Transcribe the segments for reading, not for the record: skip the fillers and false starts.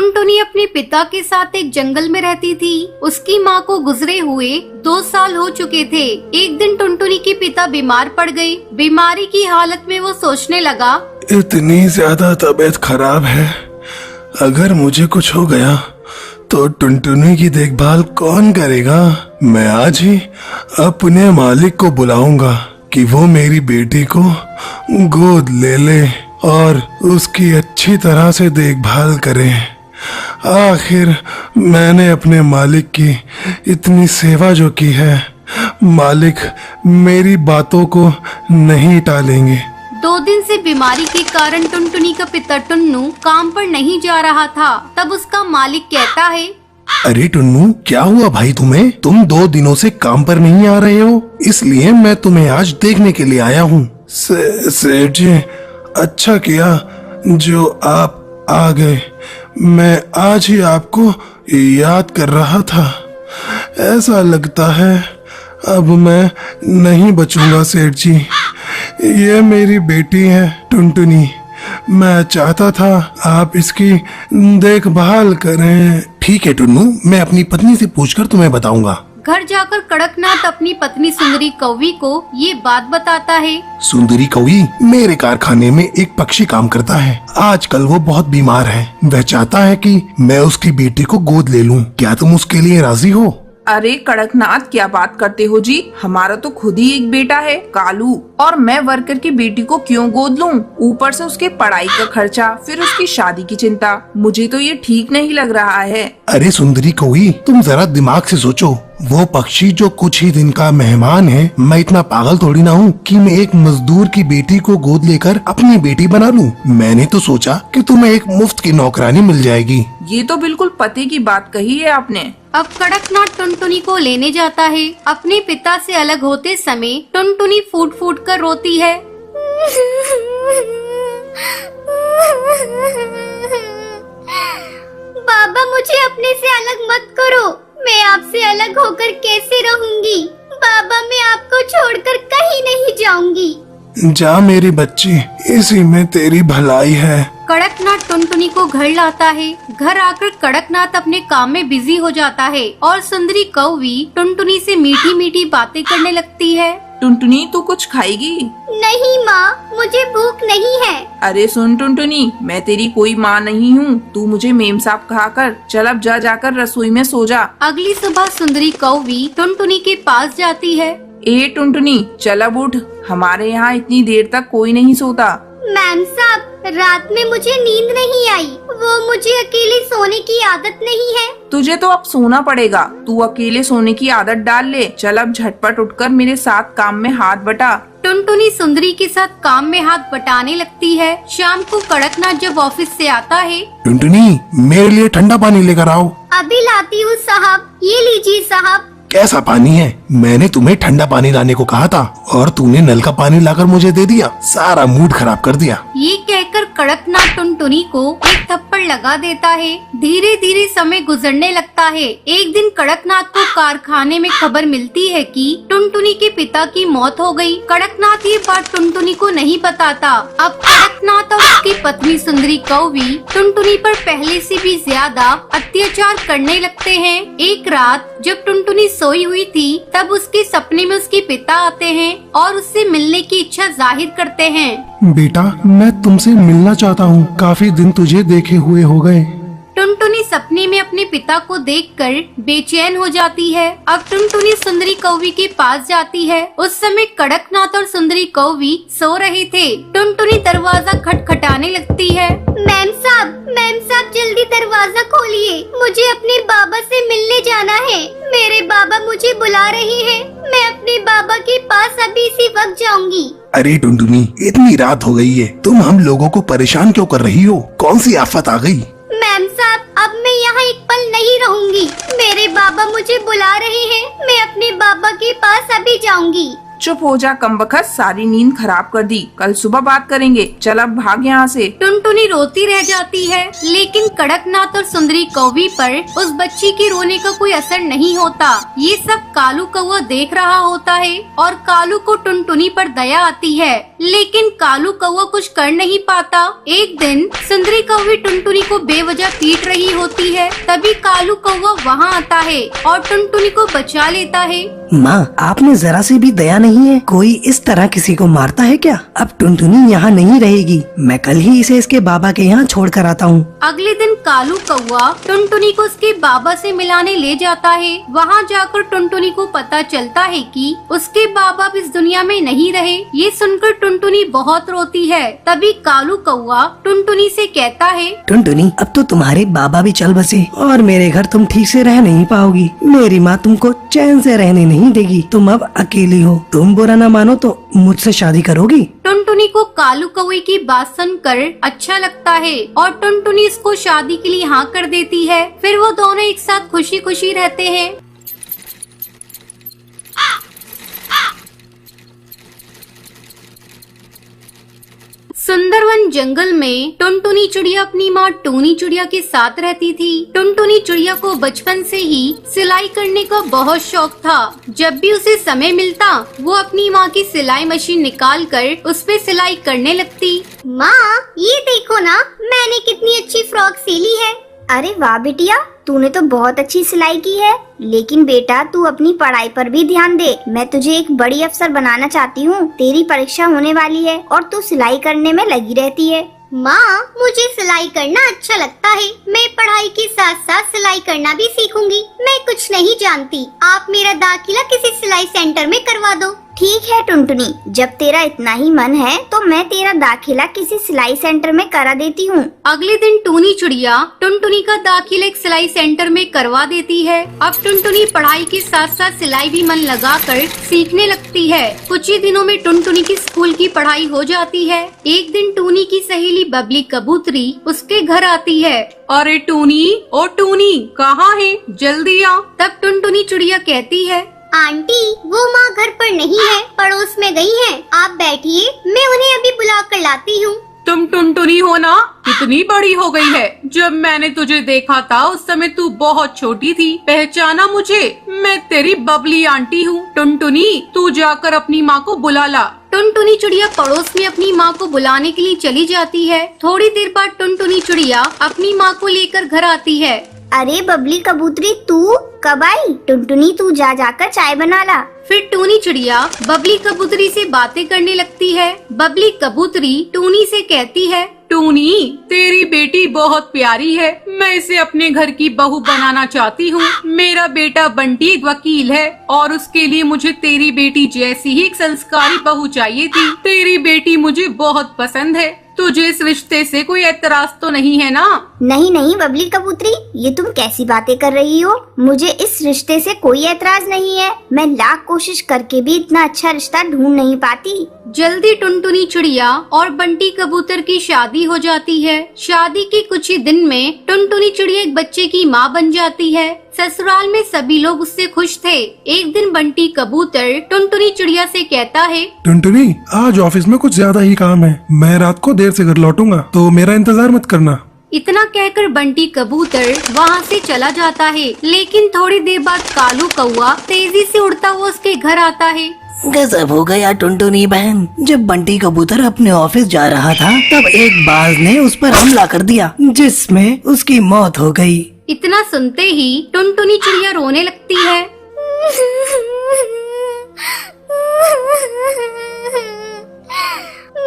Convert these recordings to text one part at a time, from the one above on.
टुनटुनी अपने पिता के साथ एक जंगल में रहती थी। उसकी माँ को गुजरे हुए 2 साल हो चुके थे। एक दिन टुनटुनी के पिता बीमार पड़ गए। बीमारी की हालत में वो सोचने लगा, इतनी ज्यादा तबीयत खराब है, अगर मुझे कुछ हो गया तो टुनटुनी की देखभाल कौन करेगा। मैं आज ही अपने मालिक को बुलाऊंगा कि वो मेरी बेटी को गोद ले ले और उसकी अच्छी तरह से देखभाल करे। आखिर मैंने अपने मालिक की इतनी सेवा जो की है, मालिक मेरी बातों को नहीं टालेंगे। 2 दिन से बीमारी के कारण टुनटुनी का पिता टुन्नू काम पर नहीं जा रहा था। तब उसका मालिक कहता है, अरे टुन्नू, क्या हुआ भाई तुम्हें? तुम 2 दिनों से काम पर नहीं आ रहे हो, इसलिए मैं तुम्हें आज देखने के लिए आया हूँ। सेठ जी, अच्छा किया जो आप आ गए। मैं आज ही आपको याद कर रहा था। ऐसा लगता है अब मैं नहीं बचूंगा सेठ जी। ये मेरी बेटी है टुनटुनी। मैं चाहता था आप इसकी देखभाल करें। ठीक है टुन्नू, मैं अपनी पत्नी से पूछकर तुम्हें बताऊंगा। घर जाकर कड़कनाथ अपनी पत्नी सुंदरी कौवी को ये बात बताता है। सुंदरी कौवी, मेरे कारखाने में एक पक्षी काम करता है। आजकल वो बहुत बीमार है। वह चाहता है कि मैं उसकी बेटी को गोद ले लूं। क्या तुम उसके लिए राजी हो? अरे कड़कनाथ, क्या बात करते हो जी? हमारा तो खुद ही एक बेटा है कालू, और मैं वर्कर की बेटी को क्यों गोद लूं? ऊपर से उसके पढ़ाई का खर्चा, फिर उसकी शादी की चिंता। मुझे तो ये ठीक नहीं लग रहा है। अरे सुंदरी कौवी, तुम जरा दिमाग से सोचो। वो पक्षी जो कुछ ही दिन का मेहमान है, मैं इतना पागल थोड़ी ना हूँ कि मैं एक मजदूर की बेटी को गोद लेकर अपनी बेटी बना लूं। मैंने तो सोचा कि तुम्हें एक मुफ्त की नौकरानी मिल जाएगी। ये तो बिल्कुल पते की बात कही है आपने। अब कड़कनाथ टुनटुनी को लेने जाता है। अपने पिता से अलग होते समय टुनटुनी फूट फूट कर रोती है। बाबा, मुझे अपने से अलग मत करो। मैं आपसे अलग होकर कैसे रहूंगी? बाबा, मैं आपको छोड़कर कहीं नहीं जाऊंगी। जा मेरी बच्ची, इसी में तेरी भलाई है। कड़कनाथ टुनटुनी को घर लाता है। घर आकर कड़कनाथ अपने काम में बिजी हो जाता है और सुंदरी कौवी टुनटुनी से मीठी मीठी बातें करने लगती है। टुनटुनी, तू कुछ खाएगी? नहीं माँ, मुझे भूख नहीं है। अरे सुन टुनटुनी, मैं तेरी कोई माँ नहीं हूँ। तू मुझे मेम साहब कहा कर। चल अब जा जाकर रसोई में सो जा। अगली सुबह सुंदरी कौवी टुनटुनी के पास जाती है। ए टुनटुनी, चल अब उठ। हमारे यहाँ इतनी देर तक कोई नहीं सोता। मैम साहब, रात में मुझे नींद नहीं आई। वो मुझे अकेले सोने की आदत नहीं है। तुझे तो अब सोना पड़ेगा। तू अकेले सोने की आदत डाल ले। चल अब झटपट उठकर मेरे साथ काम में हाथ बटा। टुनटुनी सुंदरी के साथ काम में हाथ बटाने लगती है। शाम को कड़कनाथ जब ऑफिस से आता है, टुनटुनी, मेरे लिए ठंडा पानी लेकर आओ। अभी लाती हूँ साहब। ये लीजिए साहब। कैसा पानी है? मैंने तुम्हें ठंडा पानी लाने को कहा था और तूने नल का पानी लाकर मुझे दे दिया। सारा मूड खराब कर दिया। ये कहकर कड़कनाथ टुनटुनी को एक थप्पड़ लगा देता है। धीरे धीरे समय गुजरने लगता है। एक दिन कड़कनाथ को कारखाने में खबर मिलती है कि टुनटुनी के पिता की मौत हो गई। कड़कनाथ ये बात टुनटुनी को नहीं बताता। अब कड़कनाथ और उसकी पत्नी सुंदरी कौवी टुनटुनी पर पहले से भी ज्यादा अत्याचार करने लगते हैं। एक रात जब टुनटुनी सोई हुई थी, तब उसके सपने में उसके पिता आते हैं और उससे मिलने की इच्छा जाहिर करते हैं। बेटा, मैं तुमसे मिलना चाहता हूँ। काफी दिन तुझे देखे हुए हो गए। टुनटुनी सपने में अपने पिता को देखकर बेचैन हो जाती है। अब टुनटुनी सुंदरी कौवी के पास जाती है। उस समय कड़कनाथ और सुंदरी कौवी सो रहे थे। टुनटुनी दरवाजा खटखटाने लगती है। मैम साहब, जल्दी दरवाजा खोलिए। मुझे अपने बाबा से मिलने जाना है। मेरे बाबा मुझे बुला रहे हैं। मैं अपने बाबा के पास अभी इसी वक्त जाऊंगी। अरे टुनटुनी, इतनी रात हो गई है, तुम हम लोगों को परेशान क्यों कर रही हो? कौन सी आफत आ गई? मैम साहब, अब मैं यहाँ एक पल नहीं रहूंगी। मेरे बाबा मुझे बुला रहे हैं। मैं अपने बाबा के पास अभी जाऊंगी। चुप हो जा कमबख्त, सारी नींद खराब कर दी। कल सुबह बात करेंगे, चल अब भाग यहाँ से। टुनटुनी रोती रह जाती है, लेकिन कड़कनाथ और सुंदरी कौवी पर उस बच्ची के रोने का कोई असर नहीं होता। ये सब कालू कौवा देख रहा होता है और कालू को टुनटुनी पर दया आती है, लेकिन कालू कौवा कुछ कर नहीं पाता। एक दिन सुंदरी कौवी टुनटुनी को बेवजह पीट रही होती है, तभी कालू कौवा वहाँ आता है और टुनटुनी को बचा लेता है। माँ, आपने जरा से भी दया नहीं है। कोई इस तरह किसी को मारता है क्या? अब टुनटुनी यहाँ नहीं रहेगी, मैं कल ही इसे इसके बाबा के यहाँ छोड़ कर आता हूँ। अगले दिन कालू कौवा टुनटुनी को उसके बाबा से मिलाने ले जाता है। वहाँ जाकर टुनटुनी को पता चलता है कि उसके बाबा अब इस दुनिया में नहीं रहे। ये सुनकर टुनटुनी बहुत रोती है। तभी कालू कौवा टुनटुनी से कहता है, टुनटुनी, अब तो तुम्हारे बाबा भी चल बसे और मेरे घर तुम ठीक से रह नहीं पाओगी। मेरी माँ तुमको चैन से रहने नहीं देगी। तुम अब अकेली हो। तुम बुरा न मानो तो मुझसे शादी करोगी? टुनटुनी को कालू कौवे की बात सुनकर अच्छा लगता है और टुनटुनी इसको शादी के लिए हाँ कर देती है। फिर वो दोनों एक साथ खुशी खुशी रहते हैं। सुंदरवन जंगल में टुनटुनी चिड़िया अपनी माँ टूनी चिड़िया के साथ रहती थी। टुनटुनी चिड़िया को बचपन से ही सिलाई करने का बहुत शौक था। जब भी उसे समय मिलता वो अपनी माँ की सिलाई मशीन निकाल कर उस पे सिलाई करने लगती। माँ, ये देखो ना, मैंने कितनी अच्छी फ्रॉक सिली है। अरे वाह बिटिया, तूने तो बहुत अच्छी सिलाई की है। लेकिन बेटा, तू अपनी पढ़ाई पर भी ध्यान दे। मैं तुझे एक बड़ी अफसर बनाना चाहती हूँ। तेरी परीक्षा होने वाली है और तू सिलाई करने में लगी रहती है। माँ, मुझे सिलाई करना अच्छा लगता है। मैं पढ़ाई के साथ साथ सिलाई करना भी सीखूंगी। मैं कुछ नहीं जानती। आप मेरा दाखिला किसी सिलाई सेंटर में करवा दो। ठीक है टुनटुनी, जब तेरा इतना ही मन है तो मैं तेरा दाखिला किसी सिलाई सेंटर में करा देती हूँ। अगले दिन टूनी चिड़िया टुनटुनी का दाखिला एक सिलाई सेंटर में करवा देती है। अब टुनटुनी पढ़ाई के साथ साथ सिलाई भी मन लगाकर सीखने लगती है। कुछ ही दिनों में टुनटुनी की स्कूल की पढ़ाई हो जाती है। एक दिन टूनी की सहेली बबली कबूतरी उसके घर आती है। अरे टूनी, ओ टूनी, कहाँ है? जल्दी आ। तब टुनटुनी चिड़िया कहती है, आंटी, वो माँ घर पर नहीं है, पड़ोस में गई है। आप बैठिए, मैं उन्हें अभी बुला कर लाती हूँ। तुम टुनटुनी हो ना? कितनी बड़ी हो गई है। जब मैंने तुझे देखा था उस समय तू बहुत छोटी थी। पहचाना मुझे? मैं तेरी बबली आंटी हूँ। टुनटुनी, तू जाकर अपनी माँ को बुला ला। टुनटुनी चिड़िया पड़ोस में अपनी माँ को बुलाने के लिए चली जाती है। थोड़ी देर बाद टुनटुनी चिड़िया अपनी माँ को लेकर घर आती है। अरे बबली कबूतरी, तू कब आई? टुनटुनी, तू जा जाकर चाय बना ला। फिर टूनी चिड़िया बबली कबूतरी से बातें करने लगती है। बबली कबूतरी टूनी से कहती है, टूनी, तेरी बेटी बहुत प्यारी है। मैं इसे अपने घर की बहू बनाना चाहती हूँ। मेरा बेटा बंटी एक वकील है और उसके लिए मुझे तेरी बेटी जैसी ही एक संस्कारी बहू चाहिए थी। तेरी बेटी मुझे बहुत पसंद है। तुझे इस रिश्ते से कोई एतराज तो नहीं है ना? नहीं नहीं बबली कबूतरी, ये तुम कैसी बातें कर रही हो? मुझे इस रिश्ते से कोई एतराज नहीं है। मैं लाख कोशिश करके भी इतना अच्छा रिश्ता ढूंढ नहीं पाती। जल्दी टुनटुनी चिड़िया और बंटी कबूतर की शादी हो जाती है। शादी के कुछ ही दिन में टुनटुनी चिड़िया एक बच्चे की माँ बन जाती है। ससुराल में सभी लोग उससे खुश थे। एक दिन बंटी कबूतर टुनटुनी चिड़िया से कहता है, टुनटुनी, आज ऑफिस में कुछ ज्यादा ही काम है। मैं रात को देर से घर लौटूंगा, तो मेरा इंतजार मत करना। इतना कहकर बंटी कबूतर वहाँ से चला जाता है। लेकिन थोड़ी देर बाद कालू कौवा तेजी से उड़ता हुआ उसके घर आता है। गजब हो गया टुनटुनी बहन। जब बंटी कबूतर अपने ऑफिस जा रहा था तब एक बाज ने उस पर हमला कर दिया, जिसमें उसकी मौत हो गई। इतना सुनते ही टुनटुनी चिड़िया रोने लगती है।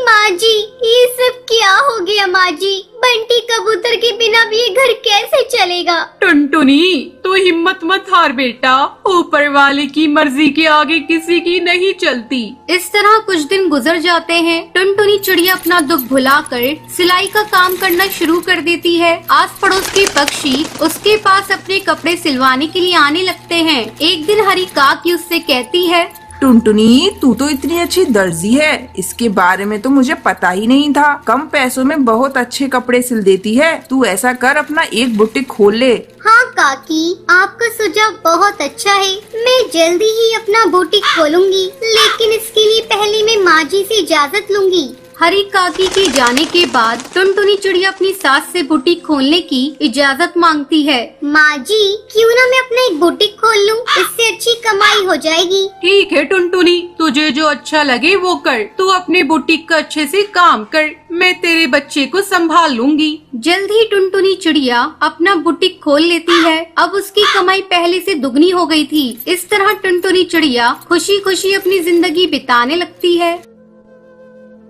माँ जी, ये सब क्या हो गया? माँ जी, बंटी कबूतर के बिना भी ये घर कैसे चलेगा? टुनटुनी, तू हिम्मत मत हार बेटा। ऊपर वाले की मर्जी के आगे किसी की नहीं चलती। इस तरह कुछ दिन गुजर जाते हैं। टुनटुनी चिड़िया अपना दुख भुलाकर सिलाई का काम करना शुरू कर देती है। आस पड़ोस के पक्षी उसके पास अपने कपड़े सिलवाने के लिए आने लगते हैं। एक दिन हरी काकी उससे कहती है, टुनटुनी, तू तो इतनी अच्छी दर्जी है, इसके बारे में तो मुझे पता ही नहीं था। कम पैसों में बहुत अच्छे कपड़े सिल देती है। तू ऐसा कर, अपना एक बुटीक खोल ले। हाँ काकी, आपका सुझाव बहुत अच्छा है। मैं जल्दी ही अपना बुटीक खोलूंगी, लेकिन इसके लिए पहले मैं माँ जी से इजाजत लूंगी। हरी काकी के जाने के बाद टुनटुनी चिड़िया अपनी सास से बुटीक खोलने की इजाजत मांगती है। माँ जी, क्यों ना मैं अपना एक बुटीक खोल लूं, इससे अच्छी कमाई हो जाएगी। ठीक है टुनटुनी, तुझे जो अच्छा लगे वो कर। तू अपने बुटीक का अच्छे से काम कर, मैं तेरे बच्चे को संभाल लूंगी। जल्द ही टुनटुनी चिड़िया अपना बुटीक खोल लेती है। अब उसकी कमाई पहले से दुगनी हो गई थी। इस तरह टुनटुनी चिड़िया खुशी खुशी अपनी जिंदगी बिताने लगती है।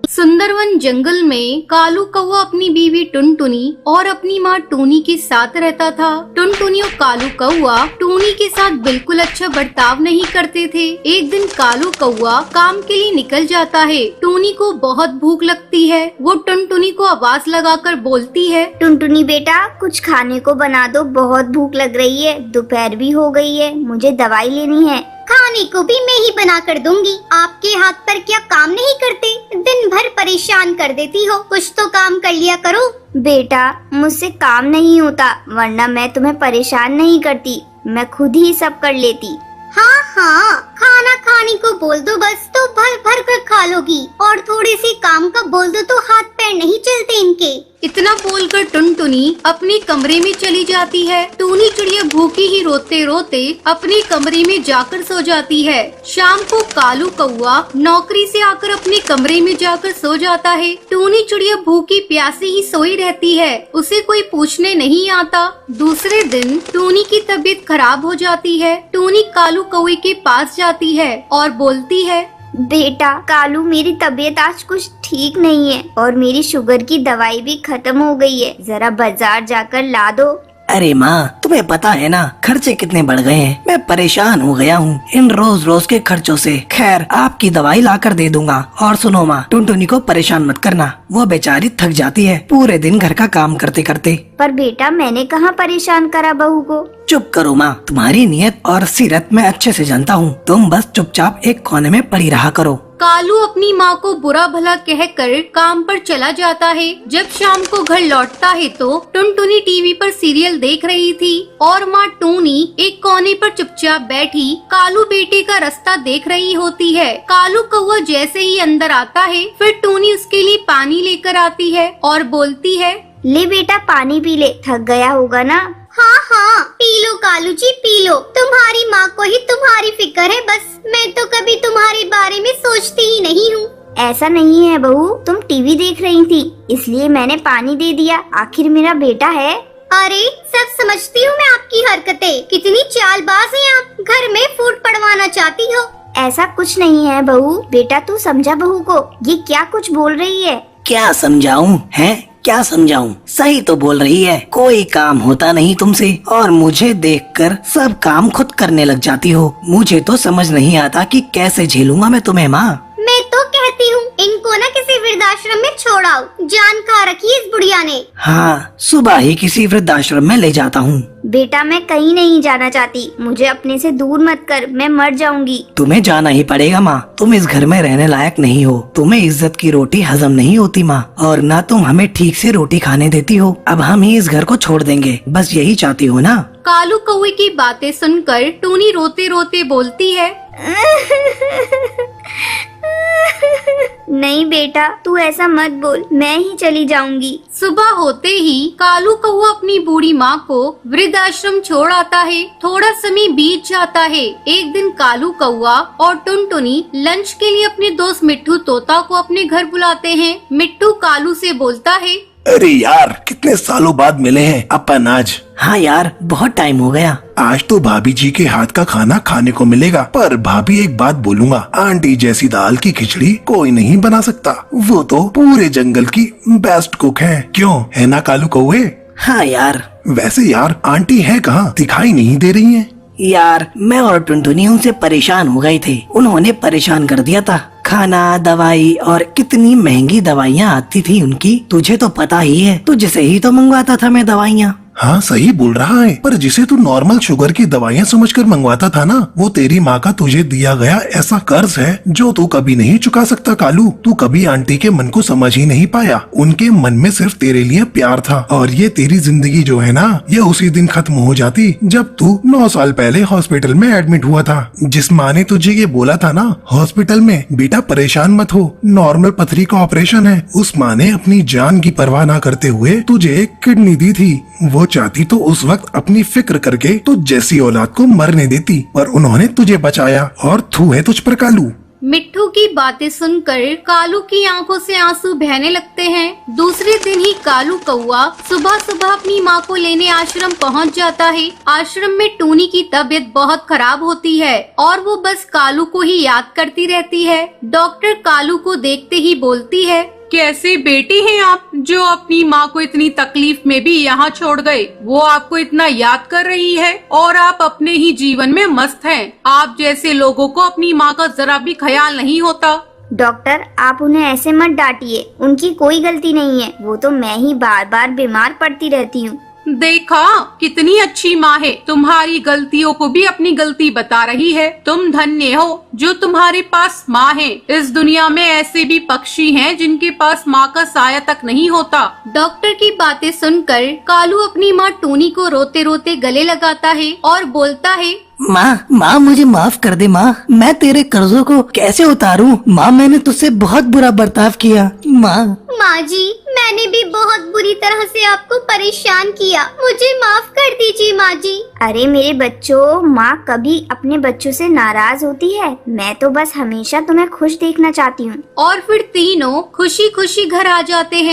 सुंदरवन जंगल में कालू कौवा अपनी बीवी टुनटुनी और अपनी माँ टूनी के साथ रहता था। टुनटुनी और कालू कौवा टूनी के साथ बिल्कुल अच्छा बर्ताव नहीं करते थे। एक दिन कालू कौवा काम के लिए निकल जाता है। टूनी को बहुत भूख लगती है। वो टुनटुनी को आवाज लगाकर बोलती है, टुनटुनी बेटा, कुछ खाने को बना दो, बहुत भूख लग रही है। दोपहर भी हो गई है, मुझे दवाई लेनी है। खाने को भी मैं ही बना कर दूंगी। आपके हाथ पर क्या काम नहीं करते? दिन भर परेशान कर देती हो, कुछ तो काम कर लिया करो। बेटा, मुझसे काम नहीं होता, वरना मैं तुम्हें परेशान नहीं करती, मैं खुद ही सब कर लेती। हाँ, खाना खाने को बोल दो बस, तो भर भर कर खा लोगी। और थोड़े से काम का बोल दो तो हाथ पैर नहीं चलते इनके। इतना बोलकर टुनटुनी अपने कमरे में चली जाती है। टूनी चिड़िया भूखी ही रोते रोते अपने कमरे में जाकर सो जाती है। शाम को कालू कौवा नौकरी से आकर अपने कमरे में जाकर सो जाता है। टूनी चिड़िया भूखी प्यासी ही सोई रहती है, उसे कोई पूछने नहीं आता। दूसरे दिन टूनी की तबीयत खराब हो जाती है। टूनी कालू कौवे के पास जाती है और बोलती है, बेटा कालू, मेरी तबीयत आज कुछ ठीक नहीं है और मेरी शुगर की दवाई भी खत्म हो गई है, जरा बाजार जाकर ला दो। अरे माँ, तुम्हें पता है ना खर्चे कितने बढ़ गए हैं। मैं परेशान हो गया हूँ इन रोज रोज के खर्चों से। खैर, आपकी दवाई ला कर दे दूंगा। और सुनो माँ, टुनटुनी को परेशान मत करना, वो बेचारी थक जाती है पूरे दिन घर का काम करते करते। पर बेटा, मैंने कहाँ परेशान करा बहू को। चुप करो माँ, तुम्हारी नियत और सीरत मैं अच्छे से जानता हूँ। तुम बस चुपचाप एक कोने में पड़ी रहा करो। कालू अपनी माँ को बुरा भला कहकर काम पर चला जाता है। जब शाम को घर लौटता है तो टुनटुनी टीवी पर सीरियल देख रही थी और माँ टूनी एक कोने पर चुपचाप बैठी कालू बेटे का रास्ता देख रही होती है। कालू कौवा जैसे ही अंदर आता है, फिर टूनी उसके लिए पानी लेकर आती है और बोलती है, ले बेटा, पानी पी ले, थक गया होगा ना। हाँ, P low Kalu ji, P low. तुम्हारी माँ को ही तुम्हारी फिक्र है बस, मैं तो कभी तुम्हारे बारे में सोचती ही नहीं हूँ। ऐसा नहीं है बहू, तुम टीवी देख रही थी इसलिए मैंने पानी दे दिया, आखिर मेरा बेटा है। अरे, सब समझती हूँ मैं आपकी हरकतें, कितनी चालबाज हैं आप, घर में फूट पड़वाना चाहती हो। ऐसा कुछ नहीं है बहू, बेटा तू समझा बहू को, ये क्या कुछ बोल रही है। क्या समझाऊं है, क्या समझाऊं? सही तो बोल रही है, कोई काम होता नहीं तुमसे और मुझे देखकर सब काम खुद करने लग जाती हो। मुझे तो समझ नहीं आता कि कैसे झेलूंगा मैं तुम्हें माँ। मैं तो कहती हूँ इनको ना किसी वृद्धाश्रम में छोड़ाओ, जान खा रखी इस बुढ़िया ने। हाँ, सुबह ही किसी वृद्धाश्रम में ले जाता हूँ। बेटा, मैं कहीं नहीं जाना चाहती, मुझे अपने से दूर मत कर, मैं मर जाऊंगी। तुम्हें जाना ही पड़ेगा माँ, तुम इस घर में रहने लायक नहीं हो। तुम्हें इज्जत की रोटी हजम नहीं होती माँ, और ना तुम हमें ठीक से रोटी खाने देती हो। अब हम ही इस घर को छोड़ देंगे, बस यही चाहती हो ना। कालू कौवे की बातें सुनकर टूनी रोते रोते बोलती है, नहीं बेटा, तू ऐसा मत बोल, मैं ही चली जाऊंगी। सुबह होते ही कालू कौवा अपनी बूढ़ी माँ को वृद्धाश्रम छोड़ आता है। थोड़ा समय बीत जाता है। एक दिन कालू कौवा और टुनटुनी लंच के लिए अपने दोस्त मिट्ठू तोता को अपने घर बुलाते हैं। मिट्ठू कालू से बोलता है, अरे यार, कितने सालों बाद मिले हैं अपन आज। हाँ यार, बहुत टाइम हो गया। आज तो भाभी जी के हाथ का खाना खाने को मिलेगा। पर भाभी, एक बात बोलूंगा, आंटी जैसी दाल की खिचड़ी कोई नहीं बना सकता। वो तो पूरे जंगल की बेस्ट कुक है। क्यों, है ना कालू कौवे? हाँ यार। वैसे यार, आंटी है कहाँ, दिखाई नहीं दे रही है। यार, मैं और टुनटुनी उनसे परेशान हो गए थे, उन्होंने परेशान कर दिया था। खाना, दवाई और कितनी महंगी दवाइयाँ आती थी उनकी, तुझे तो पता ही है, तुझसे ही तो मंगवाता था मैं दवाइयाँ। हाँ सही बोल रहा है, पर जिसे तू नॉर्मल शुगर की दवाइयाँ समझकर मंगवाता था ना, वो तेरी माँ का तुझे दिया गया ऐसा कर्ज है जो तू कभी नहीं चुका सकता कालू। तू कभी आंटी के मन को समझ ही नहीं पाया। उनके मन में सिर्फ तेरे लिए प्यार था, और ये तेरी जिंदगी जो है ना, ये उसी दिन खत्म हो जाती जब तू 9 साल पहले हॉस्पिटल में एडमिट हुआ था। जिस माँ ने तुझे ये बोला था ना हॉस्पिटल में, बेटा परेशान मत हो, नॉर्मल पथरी का ऑपरेशन है, उस माँ ने अपनी जान की परवाह ना करते हुए तुझे एक किडनी दी थी। वो चाहती तो उस वक्त अपनी फिक्र करके तुझ जैसी औलाद को मरने देती, पर उन्होंने तुझे बचाया और थू है तुझ पर कालू। मिट्ठू की बातें सुनकर कालू की आंखों से आंसू बहने लगते हैं। दूसरे दिन ही कालू कौआ सुबह सुबह अपनी माँ को लेने आश्रम पहुँच जाता है। आश्रम में टूनी की तबीयत बहुत खराब होती है और वो बस कालू को ही याद करती रहती है। डॉक्टर कालू को देखते ही बोलती है, कैसी बेटी हैं आप जो अपनी माँ को इतनी तकलीफ में भी यहाँ छोड़ गए। वो आपको इतना याद कर रही है और आप अपने ही जीवन में मस्त हैं। आप जैसे लोगों को अपनी माँ का जरा भी ख्याल नहीं होता। डॉक्टर आप उन्हें ऐसे मत डांटिए, उनकी कोई गलती नहीं है, वो तो मैं ही बार बार बीमार पड़ती रहती हूँ। देखा कितनी अच्छी माँ है, तुम्हारी गलतियों को भी अपनी गलती बता रही है। तुम धन्य हो जो तुम्हारे पास माँ है। इस दुनिया में ऐसे भी पक्षी हैं जिनके पास माँ का साया तक नहीं होता। डॉक्टर की बातें सुनकर कालू अपनी माँ टूनी को रोते रोते गले लगाता है और बोलता है, माँ मुझे माफ कर दे माँ, मैं तेरे कर्जों को कैसे उतारूं? माँ मैंने तुझसे बहुत बुरा बर्ताव किया। माँ जी मैंने भी बहुत बुरी तरह से आपको परेशान किया, मुझे माफ कर दीजिए माँ जी। अरे मेरे बच्चों, माँ कभी अपने बच्चों से नाराज होती है? मैं तो बस हमेशा तुम्हें खुश देखना चाहती हूँ। और फिर तीनों खुशी खुशी घर आ जाते हैं।